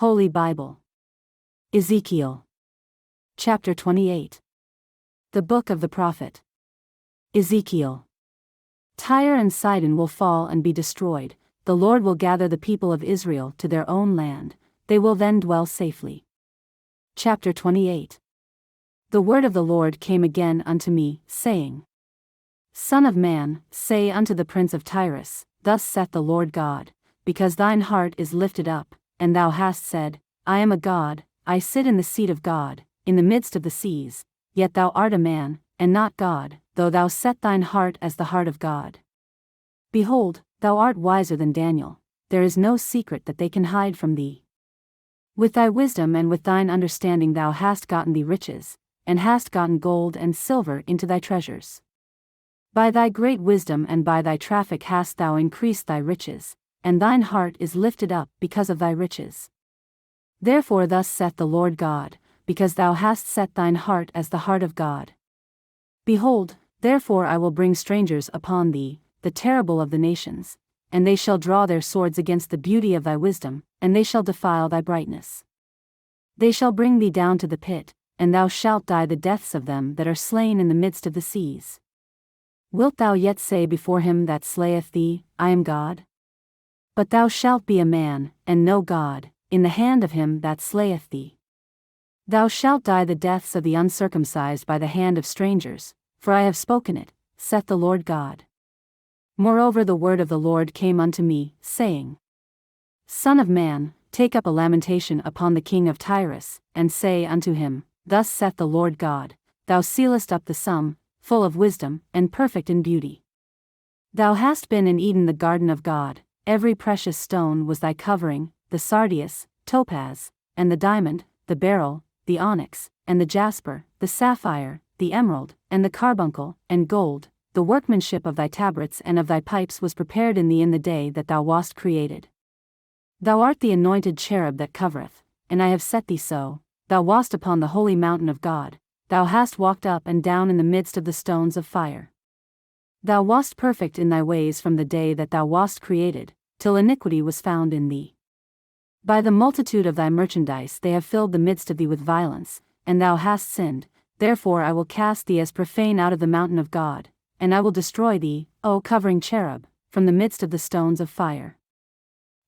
Holy Bible. Ezekiel. Chapter 28. The Book of the Prophet Ezekiel. Tyre and Sidon will fall and be destroyed. The Lord will gather the people of Israel to their own land. They will then dwell safely. Chapter 28. The word of the Lord came again unto me, saying, Son of man, say unto the prince of Tyrus, Thus saith the Lord God, because thine heart is lifted up, and thou hast said, I am a God, I sit in the seat of God, in the midst of the seas, yet thou art a man, and not God, though thou set thine heart as the heart of God. Behold, thou art wiser than Daniel, there is no secret that they can hide from thee. With thy wisdom and with thine understanding thou hast gotten thee riches, and hast gotten gold and silver into thy treasures. By thy great wisdom and by thy traffic hast thou increased thy riches, and thine heart is lifted up because of thy riches. Therefore thus saith the Lord God, because thou hast set thine heart as the heart of God. Behold, therefore I will bring strangers upon thee, the terrible of the nations, and they shall draw their swords against the beauty of thy wisdom, and they shall defile thy brightness. They shall bring thee down to the pit, and thou shalt die the deaths of them that are slain in the midst of the seas. Wilt thou yet say before him that slayeth thee, I am God? But thou shalt be a man, and no God, in the hand of him that slayeth thee. Thou shalt die the deaths of the uncircumcised by the hand of strangers, for I have spoken it, saith the Lord God. Moreover the word of the Lord came unto me, saying, Son of man, take up a lamentation upon the king of Tyrus, and say unto him, Thus saith the Lord God, Thou sealest up the sum, full of wisdom, and perfect in beauty. Thou hast been in Eden the garden of God, every precious stone was thy covering, the sardius, topaz, and the diamond, the beryl, the onyx, and the jasper, the sapphire, the emerald, and the carbuncle, and gold. The workmanship of thy tabrets and of thy pipes was prepared in thee in the day that thou wast created. Thou art the anointed cherub that covereth, and I have set thee so. Thou wast upon the holy mountain of God, thou hast walked up and down in the midst of the stones of fire. Thou wast perfect in thy ways from the day that thou wast created, till iniquity was found in thee. By the multitude of thy merchandise they have filled the midst of thee with violence, and thou hast sinned. Therefore I will cast thee as profane out of the mountain of God, and I will destroy thee, O covering cherub, from the midst of the stones of fire.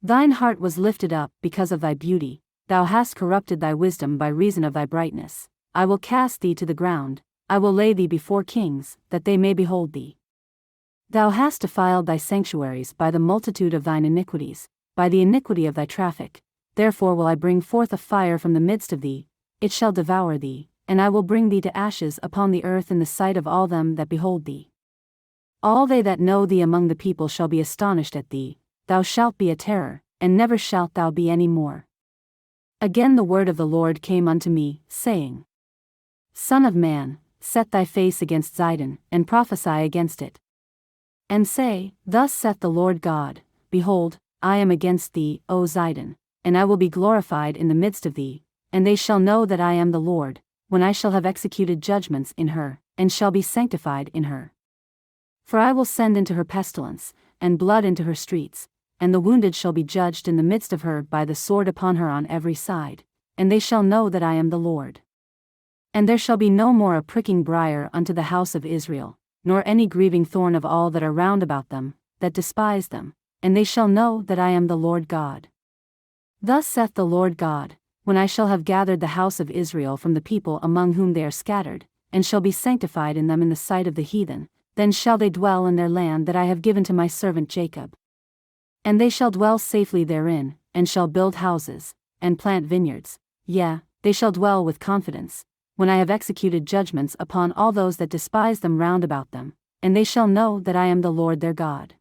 Thine heart was lifted up because of thy beauty, thou hast corrupted thy wisdom by reason of thy brightness. I will cast thee to the ground, I will lay thee before kings, that they may behold thee. Thou hast defiled thy sanctuaries by the multitude of thine iniquities, by the iniquity of thy traffic. Therefore will I bring forth a fire from the midst of thee, it shall devour thee, and I will bring thee to ashes upon the earth in the sight of all them that behold thee. All they that know thee among the people shall be astonished at thee, thou shalt be a terror, and never shalt thou be any more. Again the word of the Lord came unto me, saying, Son of man, set thy face against Sidon, and prophesy against it. And say, Thus saith the Lord God, Behold, I am against thee, O Sidon, and I will be glorified in the midst of thee, and they shall know that I am the Lord, when I shall have executed judgments in her, and shall be sanctified in her. For I will send into her pestilence, and blood into her streets, and the wounded shall be judged in the midst of her by the sword upon her on every side, and they shall know that I am the Lord. And there shall be no more a pricking briar unto the house of Israel, nor any grieving thorn of all that are round about them, that despise them, and they shall know that I am the Lord God. Thus saith the Lord God, when I shall have gathered the house of Israel from the people among whom they are scattered, and shall be sanctified in them in the sight of the heathen, then shall they dwell in their land that I have given to my servant Jacob. And they shall dwell safely therein, and shall build houses, and plant vineyards, yea, they shall dwell with confidence, when I have executed judgments upon all those that despise them round about them, and they shall know that I am the Lord their God.